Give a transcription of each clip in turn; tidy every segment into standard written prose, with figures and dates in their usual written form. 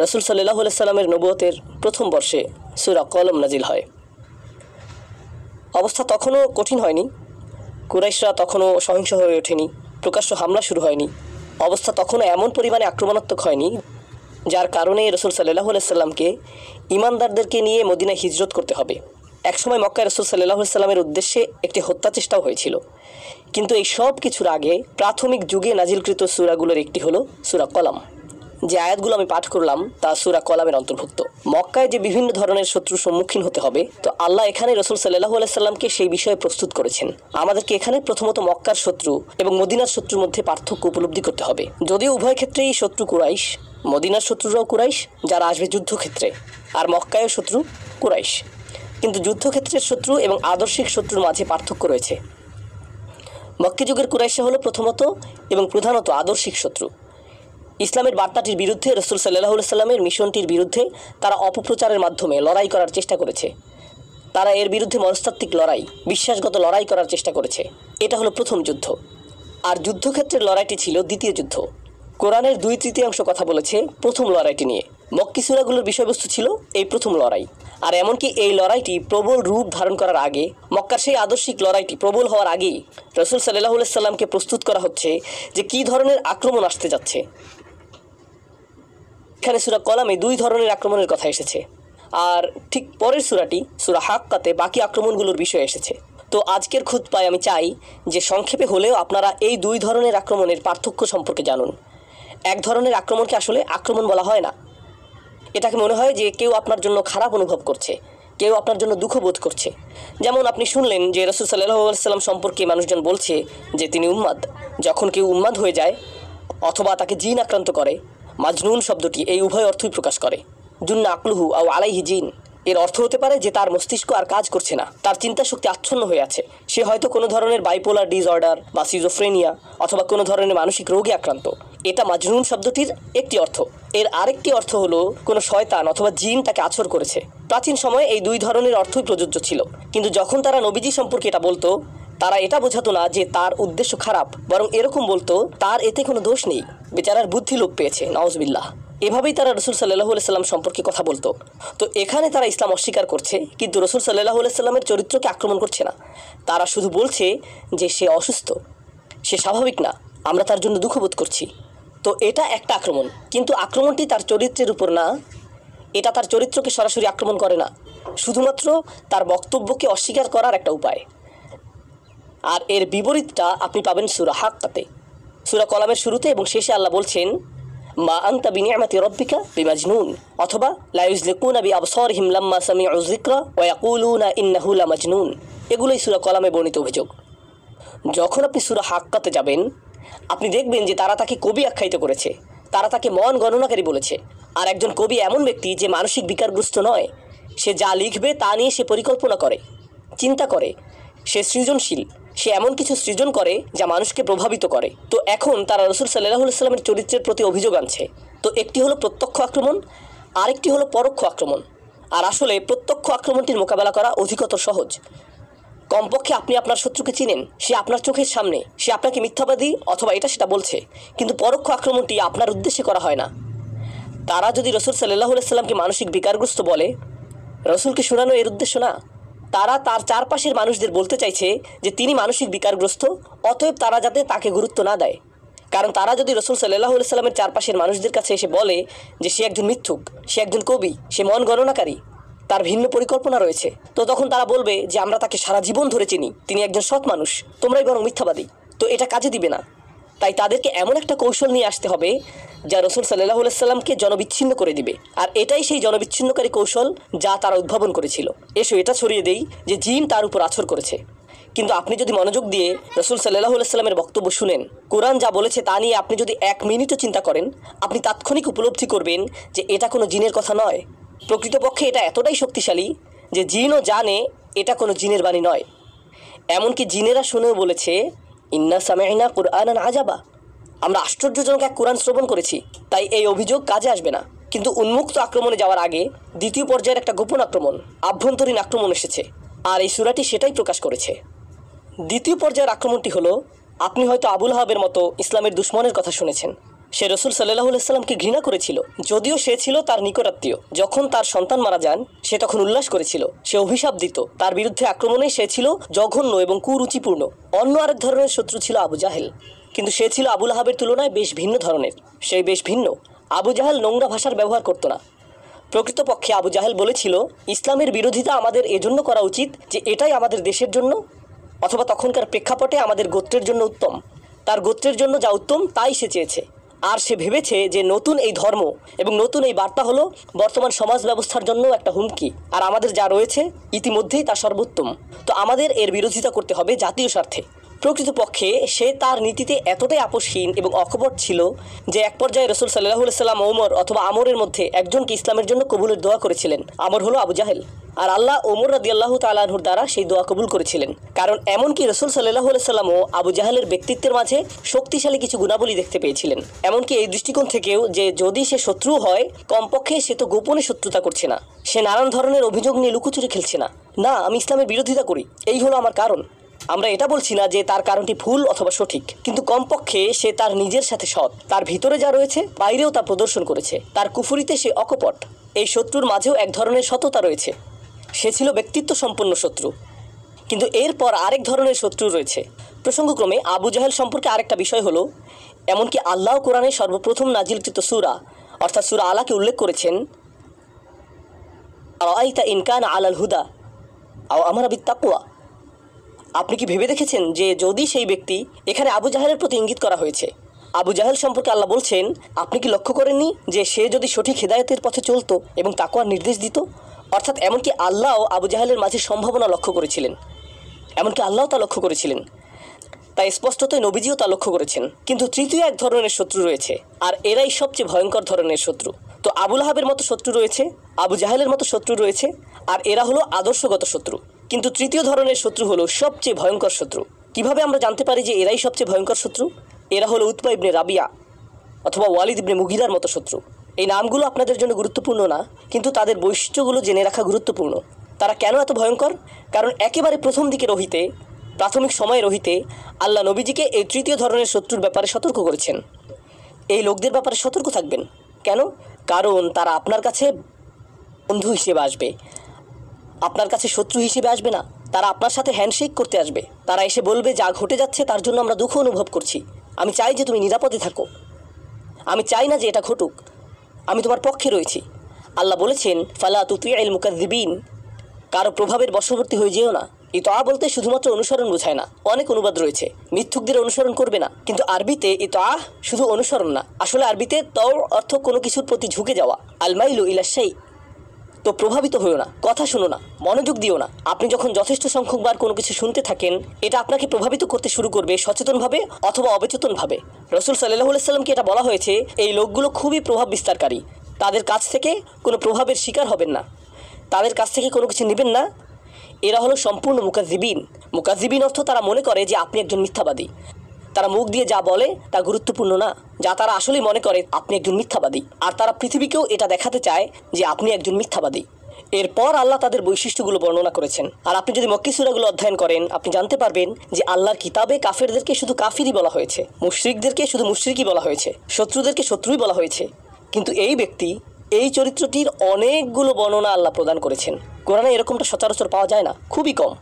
রাসূল সাল্লাল্লাহু আলাইহি সাল্লামের নবুয়তের প্রথম বর্ষে সূরা কলম নাজিল হয়। অবস্থা তখনও কঠিন হয়নি, কুরাইশরা তখনও সহিংস হয়ে ওঠেনি, প্রকাশ্য হামলা শুরু হয়নি, অবস্থা তখনও এমন পরিমাণে আক্রমণাত্মক হয়নি যার কারণে রাসূল সাল্লাল্লাহু আলাইহি সাল্লামকে ঈমানদারদেরকে নিয়ে মদিনায় হিজরত করতে হবে। একসময় মক্কায় রাসূল সাল্লাল্লাহু আলাইহি সাল্লামের উদ্দেশ্যে একটি হত্যা চেষ্টাও হয়েছিল। কিন্তু এই সব কিছুর আগে প্রাথমিক যুগে নাজিলকৃত সূরাগুলোর একটি হলো সূরা কলম। যে আয়াতগুলো আমি পাঠ করলাম তা সূরা কলমের অন্তর্ভুক্ত। মক্কায় যে বিভিন্ন ধরনের শত্রুর সম্মুখীন হতে হবে, তো আল্লাহ এখানে রাসূল সাল্লাল্লাহু আলাইহি সাল্লামকে সেই বিষয়ে প্রস্তুত করেছেন। আমাদেরকে এখানে প্রথমত মক্কার শত্রু এবং মদিনার শত্রুর মধ্যে পার্থক্য উপলব্ধি করতে হবে। যদিও উভয় ক্ষেত্রেই শত্রু কুরাইশ, মদিনার শত্রুরাও কুরাইশ যারা আসবে যুদ্ধক্ষেত্রে, আর মক্কায়ও শত্রু কুরাইশ, কিন্তু যুদ্ধক্ষেত্রের শত্রু এবং আদর্শিক শত্রুর মাঝে পার্থক্য রয়েছে। মক্কি যুগের কুরাইশা হলো প্রথমত এবং প্রধানত আদর্শিক শত্রু। ইসলামের বার্তাটির বিরুদ্ধে রাসূল সাল্লাল্লাহু আলাইহি সাল্লামের মিশনটির বিরুদ্ধে তারা অপপ্রচারের মাধ্যমে লড়াই করার চেষ্টা করেছে। তারা এর বিরুদ্ধে মনস্তাত্ত্বিক লড়াই, বিশ্বাসগত লড়াই করার চেষ্টা করেছে। এটা হলো প্রথম যুদ্ধ। আর যুদ্ধক্ষেত্রের লড়াইটি ছিল দ্বিতীয় যুদ্ধ। কোরআনের 2/3 কথা বলেছে প্রথম লড়াইটি নিয়ে। মক্কি সূরাগুলোর বিষয়বস্তু ছিল এই প্রথম লড়াই। আর এমনকি এই লড়াইটি প্রবল রূপ ধারণ করার আগে, মক্কার সেই আদর্শিক লড়াইটি প্রবল হওয়ার আগেই রাসূল সাল্লাল্লাহু আলাইহি সাল্লামকে প্রস্তুত করা হচ্ছে যে কী ধরনের আক্রমণ আসতে যাচ্ছে। এখানে সূরা কলামে 2 ধরনের আক্রমণের কথা এসেছে, আর ঠিক পরের সূরাটি সূরা হাক্কাতে বাকি আক্রমণগুলোর বিষয় এসেছে। তো আজকের খুতবায় আমি চাই যে সংক্ষেপে হলেও আপনারা এই 2 ধরনের আক্রমণের পার্থক্য সম্পর্কে জানুন। এক ধরনের আক্রমণকে আসলে আক্রমণ বলা হয় না। এটাকে মনে হয় যে কেউ আপনার জন্য খারাপ অনুভব করছে, কেউ আপনার জন্য দুঃখ বোধ করছে। যেমন আপনি শুনলেন যে রাসূল সাল্লাল্লাহু আলাইহি সাল্লাম সম্পর্কে মানুষজন বলছে যে তিনি উম্মাদ। যখন কেউ উম্মাদ হয়ে যায় অথবা তাকে জিন আক্রান্ত করে, মাজনুন শব্দটি এই উভয় অর্থই প্রকাশ করে। জুন্না আকলুহু আও আলাইহি জিন এর অর্থ হতে পারে যে তার মস্তিষ্ক আর কাজ করছে না, তার চিন্তা শক্তি আচ্ছন্ন হয়ে আছে, সে হয়তো কোনো ধরনের বাইপোলার ডিসঅর্ডার বা সিজোফ্রেনিয়া অথবা কোনো ধরনের মানসিক রোগে আক্রান্ত। এটা মাজনুন শব্দটির একটি অর্থ। এর আরেকটি অর্থ হলো কোনো শয়তান অথবা জিন তাকে আছর করেছে। প্রাচীন সময়ে এই 2 ধরনের অর্থই প্রযোজ্য ছিল। কিন্তু যখন তারা নবীজি সম্পর্কে এটা বলতো, তারা এটা বোঝাতো না যে তার উদ্দেশ্য খারাপ, বরং এরকম বলতো তার এতে কোনো দোষ নেই, বেচারার বুদ্ধি লোপ পেয়েছে, নাউজুবিল্লাহ। এভাবেই তারা রাসূল সাল্লাল্লাহু আলাইহি সাল্লাম সম্পর্কে কথা বলতো। তো এখানে তারা ইসলাম অস্বীকার করছে, কিন্তু রাসূল সাল্লাল্লাহু আলাইহি সাল্লামের চরিত্রকে আক্রমণ করছে না। তারা শুধু বলছে যে সে অসুস্থ, সে স্বাভাবিক না, আমরা তার জন্য দুঃখবোধ করছি। তো এটা একটা আক্রমণ, কিন্তু আক্রমণটি তার চরিত্রের উপর না, এটা তার চরিত্রকে সরাসরি আক্রমণ করে না, শুধুমাত্র তার বক্তব্যকে অস্বীকার করার একটা উপায়। আর এর বিপরীতটা আপনি পাবেন সূরা হাক্কাতে। সূরা কলামের শুরুতে এবং শেষে আল্লাহ বলছেন মা আনতা বিনিআমাতি রাব্বিকা বিমাজনুন, অথবা লা ইউযলিকুনা বিআবসারিহিম লাম্মা সামিউ যিকরা ওয়া ইয়াকুলুনা ইন্নাহু লামাজনুন। এগুলোই সূরা কলামে বর্ণিত অভিযোগ। যখন আপনি সূরা হাক্কাতে যাবেন, আপনি দেখবেন যে তারা তাকে কবি আখ্যায়িত করেছে, তারা তাকে মন গণনাকারী বলেছে। আর একজন কবি এমন ব্যক্তি যে মানসিক বিকারগ্রস্ত নয়, সে যা লিখবে তা নিয়ে সে পরিকল্পনা করে, চিন্তা করে, সে সৃজনশীল, সে এমন কিছু সৃজন করে যা মানুষকে প্রভাবিত করে। তো এখন তারা রাসূল সাল্লাল্লাহু আলাইহি সাল্লামের চরিত্রের প্রতি অভিযোগ আনছে। তো একটি হলো প্রত্যক্ষ আক্রমণ, আরেকটি হলো পরোক্ষ আক্রমণ। আর আসলে প্রত্যক্ষ আক্রমণটির মোকাবেলা করা অধিকতর সহজ। কমপক্ষে আপনি আপনার শত্রুকে চিনেন, সে আপনার চোখের সামনে, সে আপনাকে মিথ্যাবাদী অথবা এটা সেটা বলছে, কিন্তু পরোক্ষ আক্রমণটি আপনার উদ্দেশ্যে করা হয় না। তারা যদি রাসূল সাল্লাল্লাহু আলাইহি সাল্লামকে মানসিক বিকারগ্রস্ত বলে, রাসূলকে শোনানো এর উদ্দেশ্য না। তারা তার চারপাশের মানুষদের বলতে চাইছে যে তিনি মানসিক বিকারগ্রস্ত, অতএব তারা যাতে তাকে গুরুত্ব না দেয়। কারণ তারা যদি রাসূল সাল্লাল্লাহু আলাইহি সাল্লামের চারপাশের মানুষদের কাছে এসে বলে যে সে একজন মিথ্যুক, সে একজন কবি, সে মন গণনাকারী, তার ভিন্ন পরিকল্পনা রয়েছে, তো তখন তারা বলবে যে আমরা তাকে সারা জীবন ধরে চিনি, তিনি একজন সৎ মানুষ, তোমরাই বরং মিথ্যাবাদী। তো এটা কাজে দিবে না। তাই তাদেরকে এমন একটা কৌশল নিয়ে আসতে হবে যা রাসূল সাল্লাল্লাহু আলাইহি সাল্লামকে জনবিচ্ছিন্ন করে দিবে। আর এটাই সেই জনবিচ্ছিন্নকারী কৌশল যা তারা উদ্ভাবন করেছিল। এসো এটা ছড়িয়ে দেই যে জিন তার উপর আছর করেছে। কিন্তু আপনি যদি মনোযোগ দিয়ে রাসূল সাল্লাল্লাহু আলাইহি সাল্লামের বক্তব্য শুনেন, কোরআন যা বলেছে তা নিয়ে আপনি যদি 1 মিনিটও চিন্তা করেন, আপনি তাৎক্ষণিক উপলব্ধি করবেন যে এটা কোনো জিনের কথা নয়। প্রকৃতপক্ষে এটা এতটাই শক্তিশালী যে জিনও জানে এটা কোনো জিনের বাণী নয়। এমনকি জিনেরা শুনেও বলেছে ইন্না সামি'না কুরআনান আজাবা, আমরা আশ্চর্যজনক এক কোরআন শ্রবণ করেছি। তাই এই অভিযোগ কাজে আসবে না। কিন্তু উন্মুক্ত আক্রমণে যাওয়ার আগে দ্বিতীয় পর্যায়ের একটা গোপন আক্রমণ, আভ্যন্তরীণ আক্রমণ এসেছে, আর এই সূরাটি সেটাই প্রকাশ করেছে। দ্বিতীয় পর্যায়ের আক্রমণটি হলো, আপনি হয়তো আবুল আহাবের মতো ইসলামের দুশ্মনের কথা শুনেছেন, সে রসুল সাল্লাল্লাহু আলাইহি সাল্লামকে ঘৃণা করেছিল, যদিও সে ছিল তার নিকটাত্মীয়। যখন তার সন্তান মারা যান সে তখন উল্লাস করেছিল, সে অভিশাপ দিত। তার বিরুদ্ধে আক্রমণে সে ছিল জঘন্য এবং কুরুচিপূর্ণ। অন্য আরেক ধরনের শত্রু ছিল আবু জাহেল, কিন্তু সে ছিল আবু লাহাবের তুলনায় বেশ ভিন্ন ধরনের। সে বেশ ভিন্ন। আবু জাহেল নোংরা ভাষার ব্যবহার করতো না। প্রকৃতপক্ষে আবু জাহেল বলেছিল, ইসলামের বিরোধিতা আমাদের এজন্য করা উচিত যে এটাই আমাদের দেশের জন্য অথবা তখনকার প্রেক্ষাপটে আমাদের গোত্রের জন্য উত্তম। তার গোত্রের জন্য যা উত্তম তাই সে চেয়েছে। আর সে ভেবেছে যে নতুন এই ধর্ম এবং নতুন এই বার্তা হলো বর্তমান সমাজ ব্যবস্থার জন্য একটা হুমকি, আর আমাদের যা রয়েছে ইতিমধ্যেই তা সর্বোত্তম। তো আমাদের এর বিরোধিতা করতে হবে জাতীয় স্বার্থে। প্রকৃতপক্ষে সে তার নীতিতে এতটাই আপোষহীন এবং অকপট ছিল যে এক পর্যায়ে রসুল সাল্লাল্লাহু আলাইহি সাল্লাম ওমর অথবা আমরের মধ্যে একজনকে ইসলামের জন্য কবুলের দোয়া করেছিলেন। আমর হলো আবু জাহেল, আর আল্লাহ ওমর রাদিয়াল্লাহু তাআলা আনহুর দ্বারা সেই দোয়া কবুল করেছিলেন। কারণ এমনকি রসুল সাল্লাল্লাহু আলাইহি সাল্লামও আবু জাহেলের ব্যক্তিত্বের মাঝে শক্তিশালী কিছু গুণাবলী দেখতে পেয়েছিলেন। এমনকি এই দৃষ্টিকোণ থেকেও যে যদি সে শত্রু হয়, কমপক্ষে সে তো গোপনে শত্রুতা করছে না, সে নানান ধরনের অভিযোগ নিয়ে লুকোচুরি খেলছে না। না, আমি ইসলামের বিরোধিতা করি, এই হলো আমার কারণ। আমরা এটা বলছি না যে তার কারণটি ভুল অথবা সঠিক, কিন্তু কমপক্ষে সে তার নিজের সাথে সৎ। তার ভিতরে যা রয়েছে বাইরেও তা প্রদর্শন করেছে। তার কুফুরিতে সে অকপট। এই শত্রুর মাঝেও এক ধরনের সততা রয়েছে। সে ছিল ব্যক্তিত্ব সম্পন্ন শত্রু। কিন্তু এরপর আরেক ধরনের শত্রু রয়েছে। প্রসঙ্গক্রমে আবু জাহেল সম্পর্কে আরেকটা বিষয় হলো, এমনকি আল্লাহ কোরআনে সর্বপ্রথম নাজিলকৃত সূরা অর্থাৎ সূরা আলাকে উল্লেখ করেছেন, আরাআইতা ইন কানা আলাল হুদা আও আমারা বিত্তাকওয়া। আপনি কি ভেবে দেখেছেন যে যদি সেই ব্যক্তি, এখানে আবু জাহেলের প্রতি ইঙ্গিত করা হয়েছে। আবু জাহেল সম্পর্কে আল্লাহ বলছেন, আপনি কি লক্ষ্য করেননি যে সে যদি সঠিক হিদায়াতের পথে চলতো এবং তাকওয়ার নির্দেশ দিত? অর্থাৎ এমনকি আল্লাহও আবু জাহেলের মাঝে সম্ভাবনা লক্ষ্য করেছিলেন, এমনকি আল্লাহও তা লক্ষ্য করেছিলেন। তাই স্পষ্টতই নবীজিও তা লক্ষ্য করেছেন। কিন্তু তৃতীয় এক ধরনের শত্রু রয়েছে, আর এরাই সবচেয়ে ভয়ঙ্কর ধরনের শত্রু। তো আবু লাহাবের মতো শত্রু রয়েছে, আবু জাহেলের মতো শত্রু রয়েছে, আর এরা হলো আদর্শগত শত্রু। কিন্তু তৃতীয় ধরনের শত্রু হলো সবচেয়ে ভয়ঙ্কর শত্রু। কিভাবে আমরা জানতে পারি যে এরাই সবচেয়ে ভয়ঙ্কর শত্রু? এরা হলো উতবা ইবনে রাবিয়া অথবা ওয়ালিদ ইবনে মুগিরার মতো শত্রু। এই নামগুলো আপনাদের জন্য গুরুত্বপূর্ণ না, কিন্তু তাদের বৈশিষ্ট্যগুলো জেনে রাখা গুরুত্বপূর্ণ। তারা কেন এত ভয়ঙ্কর? কারণ একেবারে প্রথম দিকে রহিতে, প্রাথমিক সময়ে রহিতে আল্লাহ নবীজিকে এই তৃতীয় ধরনের শত্রুর ব্যাপারে সতর্ক করেছেন। এই লোকদের ব্যাপারে সতর্ক থাকবেন। কেন? কারণ তারা আপনার কাছে বন্ধু হিসেবে আসবে, আপনার কাছে শত্রু হিসেবে আসবে না। তারা আপনার সাথে হ্যান্ডশেক করতে আসবে। তারা এসে বলবে, যা ঘটে যাচ্ছে তার জন্য আমরা দুঃখ অনুভব করছি, আমি চাই যে তুমি নিরাপদে থাকো, আমি চাই না যে এটা ঘটুক, আমি তোমার পক্ষে রয়েছি। আল্লাহ বলেছেন, ফালা তুতিউল মুকাযযিবিন, কারো প্রভাবের বশবর্তী হয়ে যেও না। ইতআ বলতে শুধুমাত্র অনুসরণ বোঝায় না, অনেক অনুবাদ রয়েছে। মিথ্যুকদের অনুসরণ করবে না, কিন্তু আরবিতে ইতআ শুধু অনুসরণ না, আসলে আরবিতে তও অর্থ কোনো কিছুর প্রতি ঝুঁকে যাওয়া। আল মাইলু ইলা শাই। তো প্রভাবিত হয়েও না, কথা শুনো না, মনোযোগ দিও না। আপনি যখন যথেষ্ট সংখ্যকবার কোনো কিছু শুনতে থাকেন, এটা আপনাকে প্রভাবিত করতে শুরু করবে সচেতনভাবে অথবা অবচেতনভাবে। রসুল সাল্লাল্লাহু আলাইহি সাল্লামকে এটা বলা হয়েছে, এই লোকগুলো খুবই প্রভাব বিস্তারকারী, তাদের কাছ থেকে কোনো প্রভাবের শিকার হবেন না, তাদের কাছ থেকে কোনো কিছু নেবেন না। এরা হলো সম্পূর্ণ মুকাযযিবিন। মুকাযযিবিন অর্থ তারা মনে করে যে আপনি একজন মিথ্যাবাদী। তারা মুখ দিয়ে যা বলে তা গুরুত্বপূর্ণ না, যা তারা আসলেই মনে করে আপনি একজন মিথ্যাবাদী, আর তারা পৃথিবীকেও এটা দেখাতে চায় যে আপনি একজন মিথ্যাবাদী। এরপর আল্লাহ তাদের বৈশিষ্ট্যগুলো বর্ণনা করেছেন। আর আপনি যদি মক্কি সূরাগুলো অধ্যয়ন করেন, আপনি জানতে পারবেন যে আল্লাহর কিতাবে কাফেরদেরকে শুধু কাফিরই বলা হয়েছে, মুশরিকদেরকে শুধু মুশরিকই বলা হয়েছে, শত্রুদেরকে শত্রুই বলা হয়েছে। কিন্তু এই ব্যক্তি, এই চরিত্রটির অনেকগুলো বর্ণনা আল্লাহ প্রদান করেছেন। কোরআনে এরকমটা সচরাচর পাওয়া যায় না, খুবই কম।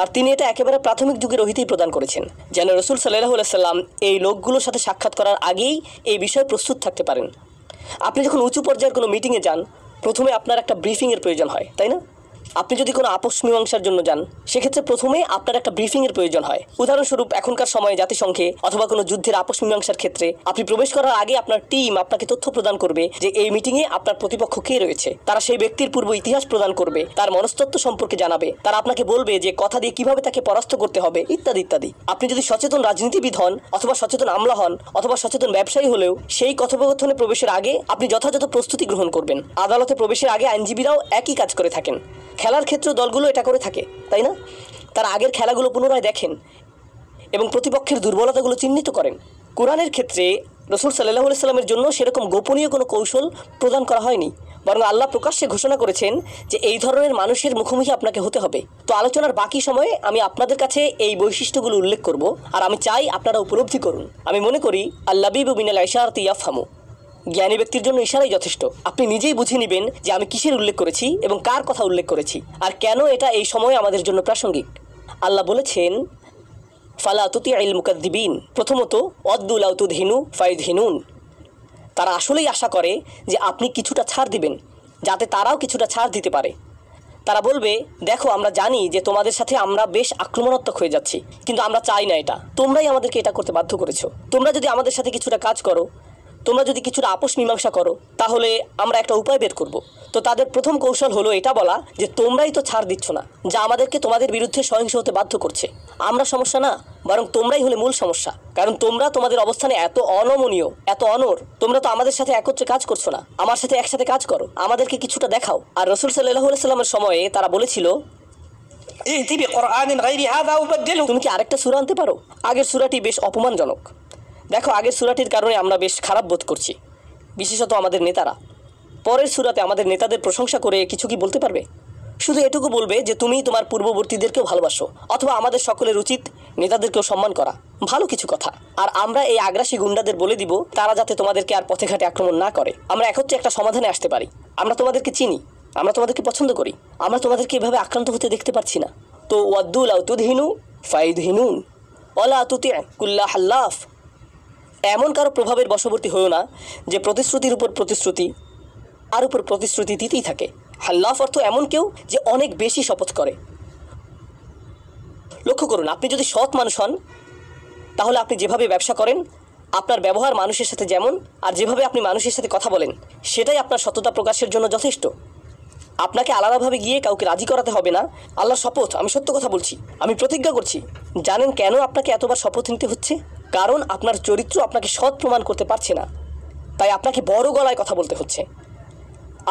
আর তিনি এটা একেবারে প্রাথমিক যুগে রহিতেই প্রদান করেছেন, যেন রসুল সাল্লাল্লাহু আলাইহি সাল্লাম এই লোকগুলোর সাথে সাক্ষাৎ করার আগেই এই বিষয়ে প্রস্তুত থাকতে পারেন। আপনি যখন উঁচু পর্যায়ের কোনো মিটিংয়ে যান, প্রথমে আপনার একটা ব্রিফিংয়ের প্রয়োজন হয়, তাই না? আপনি যদি কোনো আপোষ মীমাংসার জন্য যান, সেক্ষেত্রে প্রথমে আপনার একটা ব্রিফিংয়ের প্রয়োজন হয়। উদাহরণস্বরূপ, এখনকার সময়ে জাতিসংঘে অথবা কোনো যুদ্ধের আপোষ মীমাংসার ক্ষেত্রে আপনি প্রবেশ করার আগে আপনার টিম আপনাকে তথ্য প্রদান করবে যে এই মিটিংয়ে আপনার প্রতিপক্ষ কে রয়েছে। তারা সেই ব্যক্তির পূর্ব ইতিহাস প্রদান করবে, তার মনস্তত্ত্ব সম্পর্কে জানাবে, তারা আপনাকে বলবে যে কথা দিয়ে কিভাবে তাকে পরাস্ত করতে হবে, ইত্যাদি ইত্যাদি। আপনি যদি সচেতন রাজনীতিবিদ হন অথবা সচেতন আমলা হন অথবা সচেতন ব্যবসায়ী হলেও, সেই কথোপকথনে প্রবেশের আগে আপনি যথাযথ প্রস্তুতি গ্রহণ করবেন। আদালতে প্রবেশের আগে আইনজীবীরাও একই কাজ করে থাকেন। খেলার ক্ষেত্রে দলগুলো এটা করে থাকে, তাই না? তারা আগের খেলাগুলো পুনরায় দেখেন এবং প্রতিপক্ষের দুর্বলতাগুলো চিহ্নিত করেন। কোরআনের ক্ষেত্রে রসুল সাল্লাল্লাহু আলাইহি সাল্লামের জন্য সেরকম গোপনীয় কোনো কৌশল প্রদান করা হয়নি, বরং আল্লাহ প্রকাশ্যে ঘোষণা করেছেন যে এই ধরনের মানুষের মুখোমুখি আপনাকে হতে হবে। তো আলোচনার বাকি সময়ে আমি আপনাদের কাছে এই বৈশিষ্ট্যগুলো উল্লেখ করব, আর আমি চাই আপনারা উপলব্ধি করুন। আমি মনে করি আল্লাবিবু মিনাল ইশারাতি ইয়াফহামু, জ্ঞানী ব্যক্তির জন্য ইশারাই যথেষ্ট। আপনি নিজেই বুঝে নেবেন যে আমি কিসের উল্লেখ করেছি এবং কার কথা উল্লেখ করেছি আর কেন এটা এই সময়ে আমাদের জন্য প্রাসঙ্গিক। আল্লাহ বলেছেন ফালা তুতিউল মুকাদ্দিবিন, প্রথমত ওয়াদ্দু লাউ তুদহিনু ফায়ুদহিনুন, তারা আসলেই আশা করে যে আপনি কিছুটা ছাড় দিবেন যাতে তারাও কিছুটা ছাড় দিতে পারে। তারা বলবে, দেখো আমরা জানি যে তোমাদের সাথে আমরা বেশ আক্রমণাত্মক হয়ে যাচ্ছি, কিন্তু আমরা চাই না এটা, তোমরাই আমাদেরকে এটা করতে বাধ্য করেছো। তোমরা যদি আমাদের সাথে কিছুটা কাজ করো, তোমরা যদি কিছুটা আপোষ মীমাংসা করো, তাহলে আমরা একটা উপায় বের করব। তো তাদের প্রথম কৌশল হলো এটা বলা যে তোমরাই তো ছাড় দিচ্ছ না, যা আমাদেরকে তোমাদের বিরুদ্ধে সহিংস হতে বাধ্য করছে। আমরা সমস্যা না, বরং তোমরাই হলে মূল সমস্যা, কারণ তোমরা তোমাদের অবস্থানে এত অনমনীয়, এত অনড়। তোমরা তো আমাদের সাথে একত্রে কাজ করছো না, আমার সাথে একসাথে কাজ করো, আমাদেরকে কিছুটা দেখাও। আর রাসূল সাল্লাল্লাহু আলাইহি সাল্লামের সময়ে তারা বলেছিল, তুমি কি আরেকটা সূরা আনতে পারো? আগের সূরাটি বেশ অপমানজনক। দেখো, আগের সূরাটির কারণে আমরা বেশ খারাপ বোধ করছি, বিশেষত আমাদের নেতারা। পরের সূরাতে আমাদের নেতাদের প্রশংসা করে কিছু কি বলতে পারবে? শুধু এটুকু বলবে যে তুমি তোমার পূর্ববর্তীদেরকেও ভালোবাসো, অথবা আমাদের সকলের উচিত নেতাদেরকেও সম্মান করা। ভালো কিছু কথা। আর আমরা এই আগ্রাসী গুন্ডাদের বলে দিব তারা যাতে তোমাদেরকে আর পথে ঘাটে আক্রমণ না করে। আমরা একত্রে একটা সমাধানে আসতে পারি। আমরা তোমাদেরকে চিনি, আমরা তোমাদেরকে পছন্দ করি, আমরা তোমাদেরকে এভাবে আক্রান্ত হতে দেখতে পারছি না। তো ওয়াদ্দু লাউ তুদহিনু ফায়ুদহিনুন ওয়ালা তুতি' কুল্লা হাল্লাফ, এমন কারো প্রভাবের বশবর্তী হয়েও না যে প্রতিশ্রুতির উপর প্রতিশ্রুতি আর উপর প্রতিশ্রুতি দিতেই থাকে। হাল্লাফ অর্থ এমন কেউ যে অনেক বেশি শপথ করে। লক্ষ্য করুন, আপনি যদি সৎ মানুষ হন তাহলে আপনি যেভাবে ব্যবসা করেন, আপনার ব্যবহার মানুষের সাথে যেমন, আর যেভাবে আপনি মানুষের সাথে কথা বলেন, সেটাই আপনার সততা প্রকাশের জন্য যথেষ্ট। আপনাকে আলাদাভাবে গিয়ে কাউকে রাজি করাতে হবে না। আল্লাহর শপথ, আমি সত্য কথা বলছি, আমি প্রতিজ্ঞা করছি। জানেন কেন আপনাকে এতবার শপথ নিতে হচ্ছে? কারণ আপনার চরিত্র আপনাকে সৎ প্রমাণ করতে পারছে না, তাই আপনাকে বড় গলায় কথা বলতে হচ্ছে,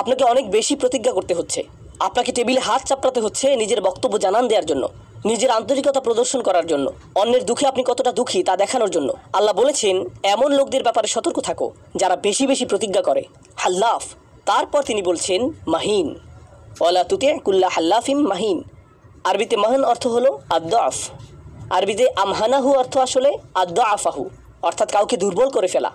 আপনাকে অনেক বেশি প্রতিজ্ঞা করতে হচ্ছে, আপনাকে টেবিলে হাত চাপড়াতে হচ্ছে নিজের বক্তব্য জানান দেওয়ার জন্য, নিজের আন্তরিকতা প্রদর্শন করার জন্য, অন্যের দুঃখে আপনি কতটা দুঃখী তা দেখানোর জন্য। আল্লাহ বলেছেন এমন লোকদের ব্যাপারে সতর্ক থাকো যারা বেশি বেশি প্রতিজ্ঞা করে, হাল্লাফ। তারপর তিনি বলছেন মাহিন, ওয়ালা তুতি' কুল্লা হাল্লাফিম মাহিন। আরবিতে মাহান অর্থ হলো আদ-দুআফ, আরবিতে আমহানাহু অর্থ আসলে আদ-দুআফাহু, অর্থাৎ কাউকে দুর্বল করে ফেলা।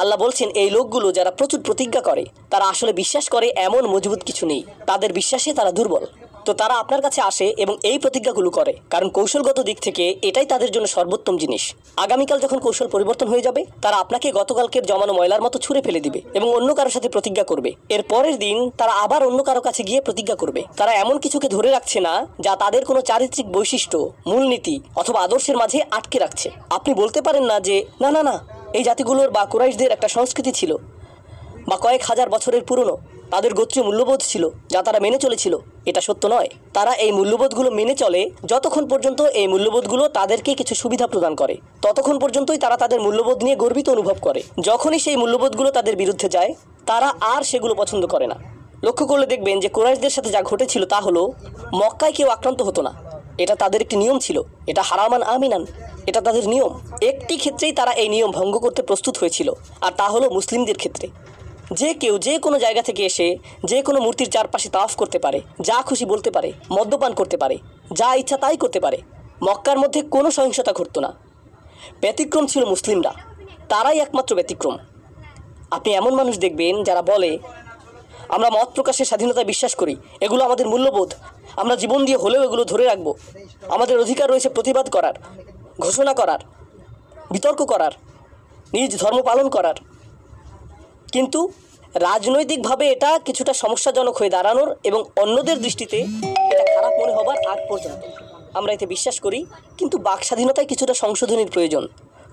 আল্লাহ বলছেন এই লোকগুলো যারা প্রচুর প্রতিজ্ঞা করে তারা আসলে বিশ্বাস করে এমন মজবুত কিছু নেই, তাদের বিশ্বাসে তারা দুর্বল। তো তারা আপনার কাছে আসে এবং এই প্রতিজ্ঞাগুলো করে, কারণ কৌশলগত দিক থেকে এটাই তাদের জন্য সর্বোত্তম জিনিস। আগামীকাল যখন কৌশল পরিবর্তন হয়ে যাবে, তারা আপনাকে গতকালকের জমানো ময়লার মতো ছুঁড়ে ফেলে দিবে এবং অন্য কারোর সাথে প্রতিজ্ঞা করবে। এর পরের দিন তারা আবার অন্য কারো কাছে গিয়ে প্রতিজ্ঞা করবে। তারা এমন কিছুকে ধরে রাখছে না যা তাদের কোনো চারিত্রিক বৈশিষ্ট্য, মূলনীতি অথবা আদর্শের মাঝে আটকে রাখছে। আপনি বলতে পারেন না যে না না না, এই জাতিগুলোর বা কুরাইশদের একটা সংস্কৃতি ছিল, বা কয়েক হাজার বছরের পুরনো তাদের গোত্রীয় মূল্যবোধ ছিল যা তারা মেনে চলেছিল। এটা সত্য নয়। তারা এই মূল্যবোধগুলো মেনে চলে যতক্ষণ পর্যন্ত এই মূল্যবোধগুলো তাদেরকে কিছু সুবিধা প্রদান করে, ততক্ষণ পর্যন্তই তারা তাদের মূল্যবোধ নিয়ে গর্বিত অনুভব করে। যখনই সেই মূল্যবোধগুলো তাদের বিরুদ্ধে যায়, তারা আর সেগুলো পছন্দ করে না। লক্ষ্য করলে দেখবেন যে কুরাইশদের সাথে যা ঘটেছিল তা হলো মক্কায় কেউ আক্রান্ত হতো না, এটা তাদের একটি নিয়ম ছিল, এটা হারামান আমিনান, এটা তাদের নিয়ম। একটি ক্ষেত্রেই তারা এই নিয়ম ভঙ্গ করতে প্রস্তুত হয়েছিল, আর তা হলো মুসলিমদের ক্ষেত্রে। যে কেউ যে কোনো জায়গা থেকে এসে যে কোনো মূর্তির চারপাশে তাওয়াফ করতে পারে, যা খুশি বলতে পারে, মদ্যপান করতে পারে, যা ইচ্ছা তাই করতে পারে। মক্কার মধ্যে কোনো সহিংসতা ঘটতো না। ব্যতিক্রম ছিল মুসলিমরা, তারাই একমাত্র ব্যতিক্রম। আপনি এমন মানুষ দেখবেন যারা বলে আমরা মত প্রকাশের স্বাধীনতায় বিশ্বাস করি, এগুলো আমাদের মূল্যবোধ, আমরা জীবন দিয়ে হলেও এগুলো ধরে রাখবো, আমাদের অধিকার রয়েছে প্রতিবাদ করার, ঘোষণা করার, বিতর্ক করার, নিজ ধর্ম পালন করার। কিন্তু রাজনৈতিকভাবে এটা কিছুটা সমস্যাজনক হয়ে দাঁড়ানোর এবং অন্যদের দৃষ্টিতে এটা খারাপ মনে হবার আগ পর্যন্ত আমরা এতে বিশ্বাস করি। কিন্তু বাক স্বাধীনতায় কিছুটা সংশোধনীর প্রয়োজন।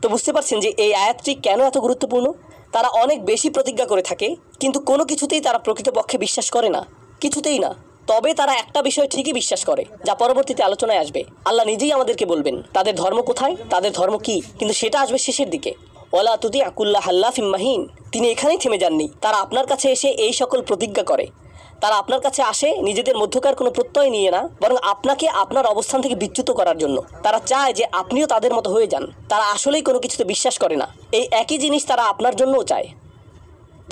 তো বুঝতে পারছেন যে এই আয়াতটি কেন এত গুরুত্বপূর্ণ। তারা অনেক বেশি প্রতিজ্ঞা করে থাকে, কিন্তু কোনো কিছুতেই তারা প্রকৃতপক্ষে বিশ্বাস করে না, কিছুতেই না। তবে তারা একটা বিষয় ঠিকই বিশ্বাস করে, যা পরবর্তীতে আলোচনায় আসবে। আল্লাহ নিজেই আমাদেরকে বলবেন তাদের ধর্ম কোথায়, তাদের ধর্ম কি, কিন্তু সেটা আসবে শেষের দিকে। ওয়ালা তুতি' কুল্লা হাল্লাফিম মাহিন। তিনি এখানেই থেমে যাননি, তারা আপনার কাছে এসে এই সকল প্রতিজ্ঞা করে। তারা আপনার কাছে আসে নিজেদের মধ্যকার কোনো প্রত্যয় নিয়ে না, বরং আপনাকে আপনার অবস্থান থেকে বিচ্যুত করার জন্য। তারা চায় যে আপনিও তাদের মতো হয়ে যান। তারা আসলেই কোনো কিছুতে বিশ্বাস করে না। এই একই জিনিস তারা আপনার জন্যও চায়।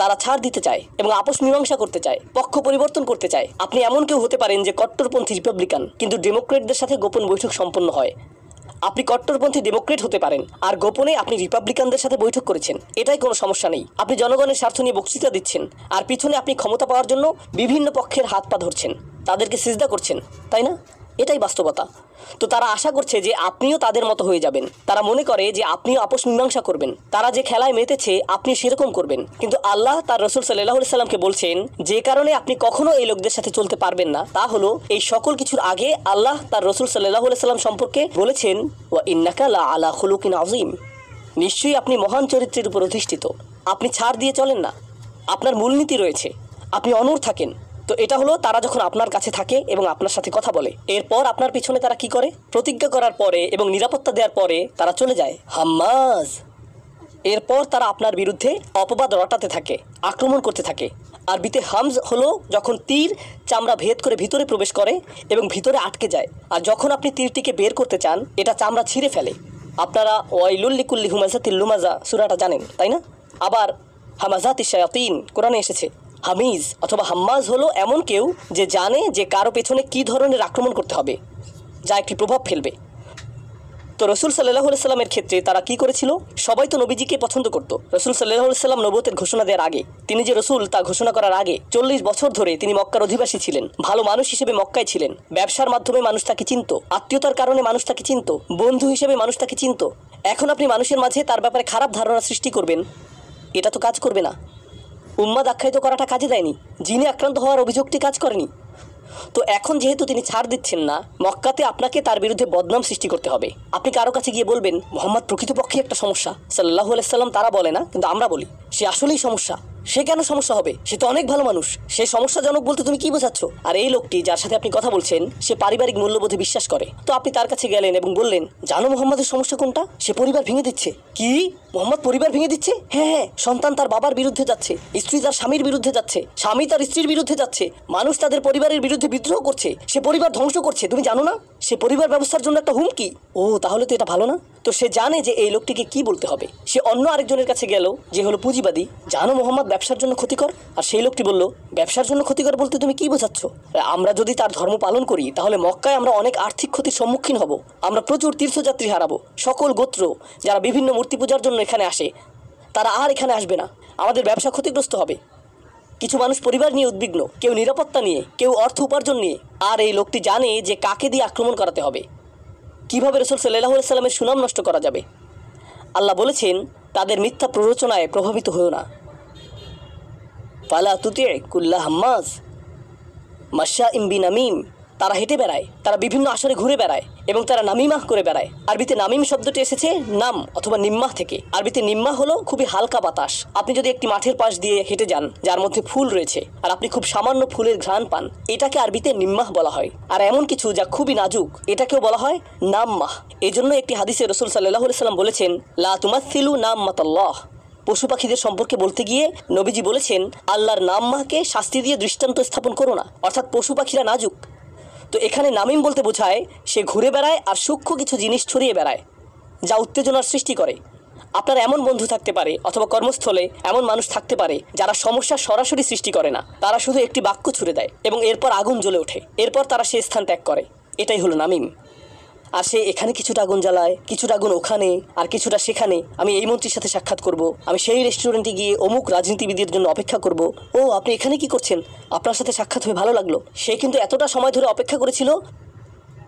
তারা ছাড় দিতে চায় এবং আপোষ মীমাংসা করতে চায়, পক্ষ পরিবর্তন করতে চায়। আপনি এমন কেউ হতে পারেন যে কট্টরপন্থী রিপাবলিকান, কিন্তু ডেমোক্রেটদের সাথে গোপন বৈঠক সম্পন্ন হয়। আপনি কট্টরপন্থী ডেমোক্রেট হতে পারেন আর গোপনে আপনি রিপাবলিকানদের সাথে বৈঠক করেছেন, এটাই কোনো সমস্যা নেই। আপনি জনগণের স্বার্থ নিয়ে বক্তৃতা দিচ্ছেন আর পিছনে আপনি ক্ষমতা পাওয়ার জন্য বিভিন্ন পক্ষের হাত পা ধরছেন, তাদেরকে সিজদা করছেন, তাই না? এটাই বাস্তবতা। তো তারা আশা করছে যে আপনিও তাদের মতো হয়ে যাবেন। তারা মনে করে যে আপনিও আপোষ মীমাংসা করবেন, তারা যে খেলায় মেতেছে আপনি সেরকম করবেন। কিন্তু আল্লাহ তার রসুল সাল্লাল্লাহু আলাইহি সাল্লামকে বলছেন যে কারণে আপনি কখনো এই লোকদের সাথে চলতে পারবেন না, তা হলো এই সকল কিছুর আগে আল্লাহ তার রসুল সাল্লাল্লাহু আলাইহি সাল্লাম সম্পর্কে বলেছেন, ওয়া ইন্নাকা লা আলা খুলুকিন আযীম, নিশ্চয়ই আপনি মহান চরিত্রের উপর অধিষ্ঠিত। আপনি ছাড় দিয়ে চলেন না, আপনার মূলনীতি রয়েছে, আপনি অনড় থাকেন। তো এটা হলো তারা যখন আপনার কাছে থাকে এবং আপনার সাথে কথা বলে, এরপর আপনার পিছনে তারা কি করে? প্রতিজ্ঞা করার পরে এবং নিরাপত্তা দেওয়ার পরে তারা চলে যায় হাম্মাজ। এরপর তারা আপনার বিরুদ্ধে অপবাদ রটাতে থাকে, আক্রমণ করতে থাকে। আরবিতে হামজ হলো যখন তীর চামড়া ভেদ করে ভিতরে প্রবেশ করে এবং ভিতরে আটকে যায়, আর যখন আপনি তীরটিকে বের করতে চান এটা চামড়া ছিঁড়ে ফেলে। আপনারা ওয়াইলুল লিকুল্লি হুমাজাতিল লুমাজা সূরাটা জানেন, তাই না? আবার হামাজাতিশ শায়াতিন কোরআনে এসেছে। হামিজ অথবা হাম্মাজ হলো এমন কেউ যে জানে যে কারো পেছনে কী ধরনের আক্রমণ করতে হবে, যা একটি প্রভাব ফেলবে। তো রসুল সাল্লাল্লাহু আলাইহি সাল্লামের ক্ষেত্রে তারা কি করেছিল? সবাই তো নবীজিকে পছন্দ করতো। রসুল সাল্লাল্লাহু আলাইহি সাল্লাম নবুয়তের ঘোষণা দেওয়ার আগে, তিনি যে রসুল তা ঘোষণা করার আগে 40 বছর ধরে তিনি মক্কার অধিবাসী ছিলেন, ভালো মানুষ হিসেবে মক্কায় ছিলেন। ব্যবসার মাধ্যমে মানুষ তাকে চিনত, আত্মীয়তার কারণে মানুষ তাকে চিনত, বন্ধু হিসেবে মানুষ তাকে চিনত। এখন আপনি মানুষের মাঝে তার ব্যাপারে খারাপ ধারণা সৃষ্টি করবেন, এটা তো কাজ করবে না। উম্মাদ আখ্যায়িত করাটা কাজে দেয়নি, যিনি আক্রান্ত হওয়ার অভিযোগটি কাজ করেনি। তো এখন যেহেতু তিনি ছাড় দিচ্ছেন না, মক্কাতে আপনাকে তার বিরুদ্ধে বদনাম সৃষ্টি করতে হবে। আপনি কারো কাছে গিয়ে বলবেন মুহাম্মদ প্রকৃতপক্ষে একটা সমস্যা, সাল্লাল্লাহু আলাইহি সাল্লাম তারা বলে না, কিন্তু আমরা বলি সে আসলেই সমস্যা। সে কেন সমস্যা হবে? সে তো অনেক ভালো মানুষ। সে সমস্যাজনক বলতে তুমি কি বোঝাচ্ছ? আর এই লোকটি যার সাথে আপনি কথা বলছেন সে পারিবারিক মূল্যবোধে বিশ্বাস করে। তো আপনি তার কাছে গেলেন এবং বললেন, জানো মোহাম্মদের সমস্যা কোনটা? সে পরিবার ভেঙে দিচ্ছে। কি? মোহাম্মদ পরিবার ভেঙে দিচ্ছে? হ্যাঁ হ্যাঁ, সন্তান তার বাবার বিরুদ্ধে যাচ্ছে, স্ত্রী তার স্বামীর বিরুদ্ধে যাচ্ছে, স্বামী তার স্ত্রীর বিরুদ্ধে যাচ্ছে, মানুষ তাদের পরিবারের বিরুদ্ধে বিদ্রোহ করছে, সে পরিবার ধ্বংস করছে। তুমি জানো না সে পরিবার ব্যবস্থার জন্য একটা হুমকি? ও তাহলে তো এটা ভালো না। তো সে জানে যে এই লোকটিকে কি বলতে হবে। সে অন্য আরেকজনের কাছে গেল যে হলো পুঁজিবাদী, জানো মোহাম্মদ ব্যবসার জন্য ক্ষতিকর। আর সেই লোকটি বলল, ব্যবসার জন্য ক্ষতিকর বলতে তুমি কি বোঝাচ্ছ? আমরা যদি তার ধর্ম পালন করি তাহলে মক্কায় আমরা অনেক আর্থিক ক্ষতির সম্মুখীন হব, আমরা প্রচুর তীর্থযাত্রী হারাবো। সকল গোত্র যারা বিভিন্ন মূর্তি পূজার জন্য এখানে আসে তারা আর এখানে আসবে না, আমাদের ব্যবসা ক্ষতিগ্রস্ত হবে। কিছু মানুষ পরিবার নিয়ে উদ্বিগ্ন, কেউ নিরাপত্তা নিয়ে, কেউ অর্থ উপার্জন নিয়ে। আর এই লোকটি জানে যে কাকে দিয়ে আক্রমণ করাতে হবে, কিভাবে রাসূল সাল্লাল্লাহু আলাইহি সাল্লামের সুনাম নষ্ট করা যাবে। আল্লাহ বলেছেন, তাদের মিথ্যা প্ররোচনায় প্রভাবিত হও না। ফালা তুতি কুল্লা হাম্মাজ মাশাইম বিনামিম। তারা হেঁটে বেড়ায়, তারা বিভিন্ন আসরে ঘুরে বেড়ায় এবং তারা নামিমাহ করে বেড়ায়। আরবিতে নামিম শব্দটি এসেছে নাম অথবা নিম্মাহ থেকে। আরবিতে নিম্মাহ হলো খুবই হালকা বাতাস। আপনি যদি একটি মাঠের পাশ দিয়ে হেঁটে যান যার মধ্যে ফুল রয়েছে আর আপনি খুব সামান্য ফুলের ঘ্রাণ পান, এটাকে আরবিতে নিম্মাহ বলা হয়। আর এমন কিছু যা খুবই নাজুক, এটাকেও বলা হয় নাম্মাহ। এই জন্য একটি হাদিসে রাসূল সাল্লাল্লাহু আলাইহি সাল্লাম বলেছেন, লা তুমাসসিলু নাম্মাতাল্লাহ। পশু পাখিদের সম্পর্কে বলতে গিয়ে নবীজি বলেছেন, আল্লাহর নাম্মাহকে শাস্তি দিয়ে দৃষ্টান্ত স্থাপন করো না, অর্থাৎ পশু পাখিরা নাজুক। তো এখানে নামিম বলতে বোঝায় সে ঘুরে বেড়ায় আর সূক্ষ্ম কিছু জিনিস ছড়িয়ে বেড়ায় যা উত্তেজনার সৃষ্টি করে। আপনার এমন বন্ধু থাকতে পারে অথবা কর্মস্থলে এমন মানুষ থাকতে পারে যারা সমস্যা সরাসরি সৃষ্টি করে না, তারা শুধু একটি বাক্য ছুড়ে দেয় এবং এরপর আগুন জ্বলে ওঠে, এরপর তারা সে স্থান ত্যাগ করে। এটাই হলো নামিম। আর সে এখানে কিছুটা আগুন জ্বালায়, কিছুটা আগুন ওখানে, আর কিছুটা সেখানে। আমি এই মন্ত্রীর সাথে সাক্ষাৎ করব, আমি সেই রেস্টুরেন্টে গিয়ে অমুক রাজনীতিবিদের জন্য অপেক্ষা করব। ও আপনি এখানে কি করছেন? আপনার সাথে সাক্ষাৎ হয়ে ভালো লাগলো। সে কিন্তু এতটা সময় ধরে অপেক্ষা করেছিল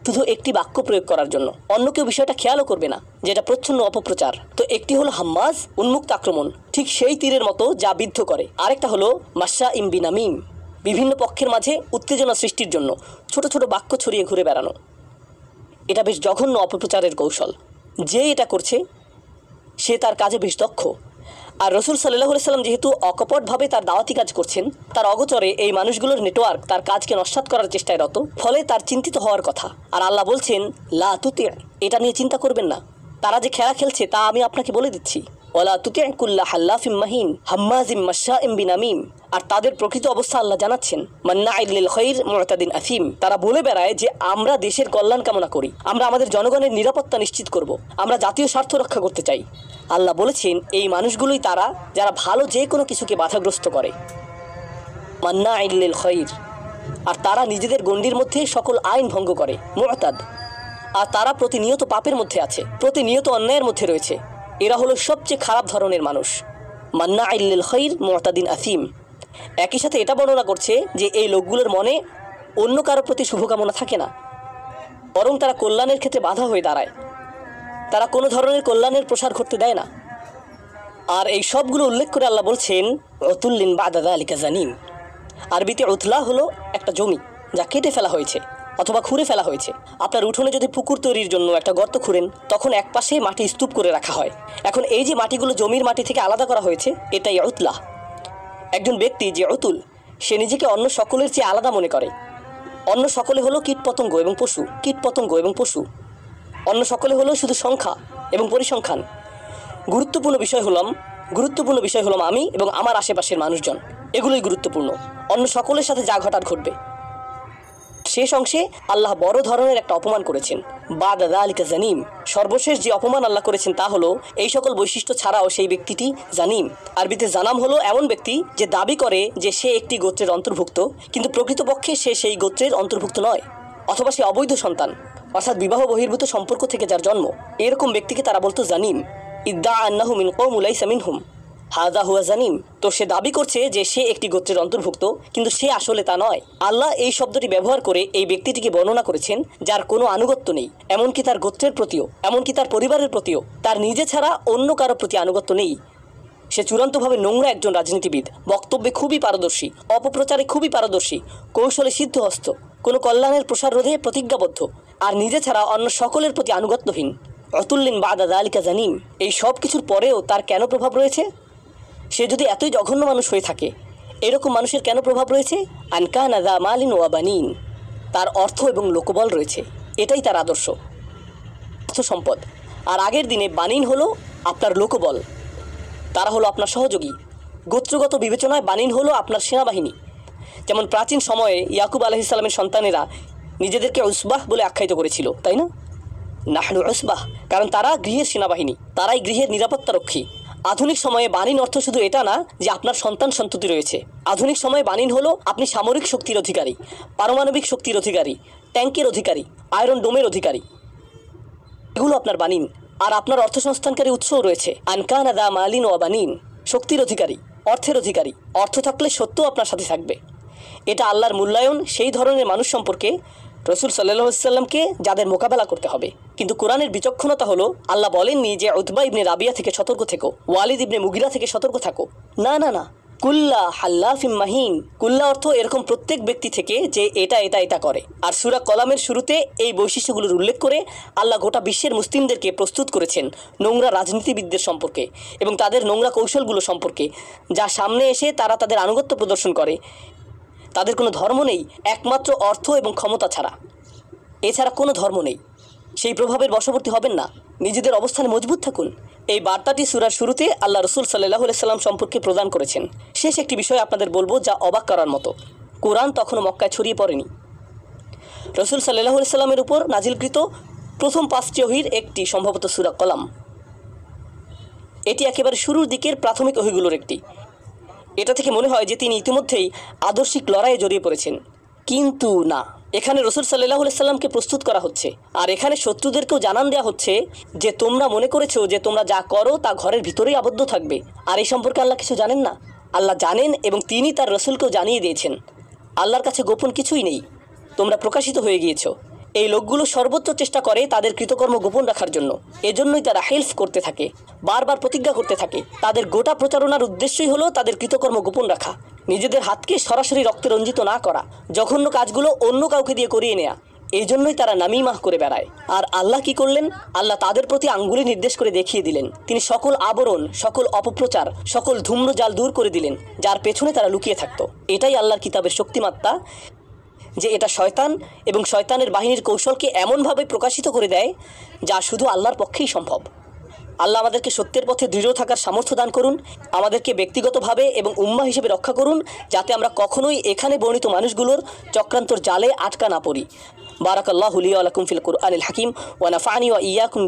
শুধু একটি বাক্য প্রয়োগ করার জন্য। অন্য কেউ বিষয়টা খেয়ালও করবে না, যেটা প্রচ্ছন্ন অপপ্রচার। তো একটি হলো হাম্মাজ, উন্মুক্ত আক্রমণ, ঠিক সেই তীরের মতো যা বিদ্ধ করে। আরেকটা হলো মাশাইম বিনামিম, বিভিন্ন পক্ষের মাঝে উত্তেজনা সৃষ্টির জন্য ছোট ছোট বাক্য ছড়িয়ে ঘুরে বেড়ানো। এটা বেশ জঘন্য অপপ্রচারের কৌশল। যে এটা করছে সে তার কাজে বেশ দক্ষ। আর রাসূল সাল্লাল্লাহু আলাইহি সাল্লাম যেহেতু অকপটভাবে তার দাওয়াতি কাজ করছেন, তার অগোচরে এই মানুষগুলোর নেটওয়ার্ক তার কাজকে নস্যাৎ করার চেষ্টায় রত, ফলে তার চিন্তিত হওয়ার কথা। আর আল্লাহ বলছেন, লা তুতি, এটা নিয়ে চিন্তা করবেন না। তারা যে খেলা খেলছে তা আমি আপনাকে বলে দিচ্ছি। ওয়ালা তুতি' কুল্লা হাল্লাফিম মাহিন হাম্মাজিম মাশশাইম বিনামিম। আর তাদের প্রকৃত অবস্থা আল্লাহ জানাচ্ছেন, মান্না'ইল লিল খাইর মু'তাদিন আথিম। তারা বলে বেড়ায় যে আমরা দেশের কল্যাণ কামনা করি, আমরা আমাদের জনগণের নিরাপত্তা নিশ্চিত করব, আমরা জাতীয় স্বার্থ রক্ষা করতে চাই। আল্লাহ বলেছেন এই মানুষগুলোই তারা যারা ভালো যে কোনো কিছুকে বাধাগ্রস্ত করে। মান্না'ইল লিল খাইর, আর তারা নিজেদের গণ্ডির মধ্যে সকল আইন ভঙ্গ করে, মু'তাদ। আর তারা প্রতিনিয়ত পাপের মধ্যে আছে, প্রতিনিয়ত অন্যায়ের মধ্যে রয়েছে। এরা হলো সবচেয়ে খারাপ ধরনের মানুষ। মান্না'ইল লিল খাইর মু'তাদিন আথিম। একই সাথে এটা বর্ণনা করছে যে এই লোকগুলোর মনে অন্য কারোর প্রতি শুভকামনা থাকে না, বরং তারা কল্যাণের ক্ষেত্রে বাধা হয়ে দাঁড়ায়। তারা কোনো ধরনের কল্যাণের প্রসার ঘটতে দেয় না। আর এই সবগুলো উল্লেখ করে আল্লাহ বলছেন, উতুল্লিন বা'দা যালিকা জানিম। আরবিতে উতলা হলো একটা জমি যা কেটে ফেলা হয়েছে অথবা খুঁড়ে ফেলা হয়েছে। আপনার উঠোনে যদি পুকুর তৈরির জন্য একটা গর্ত খুঁড়েন, তখন এক পাশে মাটি স্তূপ করে রাখা হয়। এখন এই যে মাটিগুলো জমির মাটি থেকে আলাদা করা হয়েছে, এটাই উতলা। একজন ব্যক্তি যে অতুল, সে নিজেকে অন্য সকলের চেয়ে আলাদা মনে করে। অন্য সকলে হলো কীটপতঙ্গ এবং পশু, কীটপতঙ্গ এবং পশু। অন্য সকলে হলো শুধু সংখ্যা এবং পরিসংখ্যান। গুরুত্বপূর্ণ বিষয় হলাম আমি এবং আমার আশেপাশের মানুষজন। এগুলোই গুরুত্বপূর্ণ। অন্য সকলের সাথে যা ঘটার ঘটবে। শেষ অংশে আল্লাহ বড় ধরনের একটা অপমান করেছেন, বা'দা যালিকা জানিম। সর্বশেষ যে অপমান আল্লাহ করেছেন তা হলো এই সকল বৈশিষ্ট্য ছাড়াও সেই ব্যক্তিটি জানিম। আরবিতে জানাম হলো এমন ব্যক্তি যে দাবি করে যে সে একটি গোত্রের অন্তর্ভুক্ত, কিন্তু প্রকৃতপক্ষে সে সেই গোত্রের অন্তর্ভুক্ত নয়, অথবা সে অবৈধ সন্তান, অর্থাৎ বিবাহ বহির্ভূত সম্পর্ক থেকে যার জন্ম। এরকম ব্যক্তিকে তারা বলতো জানিম। ইদ্দা আন্নাহু মিন কওম লাইসা মিনহুম হাযা হুয়া জানিম। তো সে দাবি করছে যে সে একটি গোত্রের অন্তর্ভুক্ত, কিন্তু সে আসলে তা নয়। আল্লাহ এই শব্দটি ব্যবহার করে এই ব্যক্তিটিকে বর্ণনা করেছেন যার কোনো আনুগত্য নেই, এমনকি তার গোত্রের প্রতিও, এমনকি তার পরিবারের প্রতিও তার নিজে ছাড়া অন্য কারো প্রতি আনুগত্য নেই। সে চূড়ান্তভাবে নোংরা একজন রাজনীতিবিদ, বক্তব্যে খুবই পারদর্শী, অপপ্রচারে খুবই পারদর্শী, কৌশলে সিদ্ধহস্ত, কোনো কল্যাণের প্রসার রোধে প্রতিজ্ঞাবদ্ধ, আর নিজে ছাড়া অন্য সকলের প্রতি আনুগত্যহীন। উতুল্লিন বা'দা যালিকা জানিম। এই সব কিছুর পরেও তার কেন প্রভাব রয়েছে? সে যদি এতই জঘন্য মানুষ হয়ে থাকে, এরকম মানুষের কেন প্রভাব রয়েছে? আন কানা যা মালিন ওয়া বানিন। তার অর্থ এবং লোকবল রয়েছে, এটাই তার আদর্শ, অর্থ সম্পদ। আর আগের দিনে বানিন হলো আপনার লোকবল, তারা হলো আপনার সহযোগী। গোত্রগত বিবেচনায় বানিন হলো আপনার সেনাবাহিনী। যেমন প্রাচীন সময়ে ইয়াকুব আলাইহিস সালামের সন্তানেরা নিজেদেরকে উসবাহ বলে আখ্যায়িত করেছিল, তাই না? নাহনু উসবাহ, কারণ তারা গৃহের সেনাবাহিনী, তারাই গৃহের নিরাপত্তা রক্ষী। আধুনিক সময়ে বানিন অর্থ শুধু এটা না যে আপনার সন্তান সন্ততি রয়েছে। আধুনিক সময়ে বানিন হলো আপনি সামরিক শক্তির অধিকারী, পারমাণবিক শক্তির অধিকারী, ট্যাঙ্কের অধিকারী, আয়রন ডোমের অধিকারী। এগুলো আপনার বানিন। আর আপনার অর্থসংস্থানকারী উৎসও রয়েছে। আনকানা দা মালিন ওয়া বানিন, শক্তির অধিকারী, অর্থের অধিকারী। অর্থ থাকলে সত্য আপনার সাথে থাকবে। এটা আল্লাহর মূল্যায়ন সেই ধরনের মানুষ সম্পর্কে রসুল সাল্লাল্লাহু আলাইহি ওয়াসাল্লামকে যাদের মোকাবেলা করতে হবে। কিন্তু কোরআনের বিচক্ষণতা হলো আল্লাহ বলেননি যে উতবা ইবনে রাবিয়া থেকে সতর্ক থেকো, ওয়ালিদ ইবনে মুগিরা থেকে সতর্ক থাকো। না না না, কুল্লা হাল্লাফিম মাহিন। কুল্লা অর্থ এরকম প্রত্যেক ব্যক্তি থেকে যে এটা করে। আর সূরা কলামের শুরুতে এই বৈশিষ্ট্যগুলোর উল্লেখ করে আল্লাহ গোটা বিশ্বের মুসলিমদেরকে প্রস্তুত করেছেন নোংরা রাজনীতিবিদদের সম্পর্কে এবং তাদের নোংরা কৌশলগুলো সম্পর্কে, যা সামনে এসে তারা তাদের আনুগত্য প্রদর্শন করে। তাদের কোনো ধর্ম নেই, একমাত্র অর্থ এবং ক্ষমতা ছাড়া। এছাড়া কোনো ধর্ম নেই। সেই প্রভাবের বশবর্তী হবেন না, নিজেদের অবস্থানে মজবুত থাকুন। এই বার্তাটি সূরার শুরুতে আল্লাহ রসুল সাল্লাল্লাহু আলাইহি সাল্লাম সম্পর্কে প্রদান করেছেন। শেষ একটি বিষয় আপনাদের বলবো যা অবাক করার মতো। কোরআন তখনও মক্কায় ছড়িয়ে পড়েনি। রসুল সাল্লাল্লাহু আলাইহি সাল্লামের উপর নাজিলকৃত প্রথম 5টি ওহীর একটি সম্ভবত সূরা কলাম। এটি একেবারে শুরুর দিকের প্রাথমিক ওহীগুলোর একটি। এটা থেকে মনে হয় যে তিনি ইতিমধ্যেই আদর্শিক লড়াইয়ে জড়িয়ে পড়েছেন, কিন্তু না। এখানে রসুল সাল্লাল্লাহু আলাইহি সাল্লামকে প্রস্তুত করা হচ্ছে, আর এখানে শত্রুদেরকেও জানান দেওয়া হচ্ছে যে তোমরা মনে করেছো যে তোমরা যা করো তা ঘরের ভিতরেই আবদ্ধ থাকবে, আর এই সম্পর্কে আল্লাহ কিছু জানেন না। আল্লাহ জানেন এবং তিনি তার রসুলকেও জানিয়ে দিয়েছেন আল্লাহর কাছে গোপন কিছুই নেই, তোমরা প্রকাশিত হয়ে গিয়েছো। এই লোকগুলো সর্বোচ্চ চেষ্টা করে তাদের কৃতকর্ম গোপন রাখার জন্য। এজন্যই তারা হেল্প করতে থাকে, বারবার প্রতিজ্ঞা করতে থাকে। তাদের গোটা প্রচারণার উদ্দেশ্যই হলো তাদের কৃতকর্ম গোপন রাখা, নিজেদের হাতকে সরাসরি রক্তে রঞ্জিত না করা, জঘন্য কাজগুলো অন্য কাউকে দিয়ে করিয়ে নেয়া। এই জন্যই তারা নামিমাহ করে বেড়ায়। আর আল্লাহ কি করলেন? আল্লাহ তাদের প্রতি আঙ্গুলি নির্দেশ করে দেখিয়ে দিলেন। তিনি সকল আবরণ, সকল অপপ্রচার, সকল ধূম্রজাল দূর করে দিলেন, যার পেছনে তারা লুকিয়ে থাকতো। এটাই আল্লাহর কিতাবের শক্তিমাত্রা, যে এটা শয়তান এবং শয়তানের বাহিনীর কৌশলকে এমনভাবে প্রকাশিত করে দেয় যা শুধু আল্লাহর পক্ষেই সম্ভব। আল্লাহ আমাদেরকে সত্যের পথে দৃঢ় থাকার সামর্থ্য দান করুন, আমাদেরকে ব্যক্তিগতভাবে এবং উম্মাহ হিসেবে রক্ষা করুন, যাতে আমরা কখনোই এখানে বর্ণিত মানুষগুলোর চক্রান্তর জালে আটকা না পড়ি। বারাকাল্লাহু লি ওয়া লাকুম ফিল কুরআনিল হাকিম ওয়া নাফা'নি ওয়া ইয়্যাকুম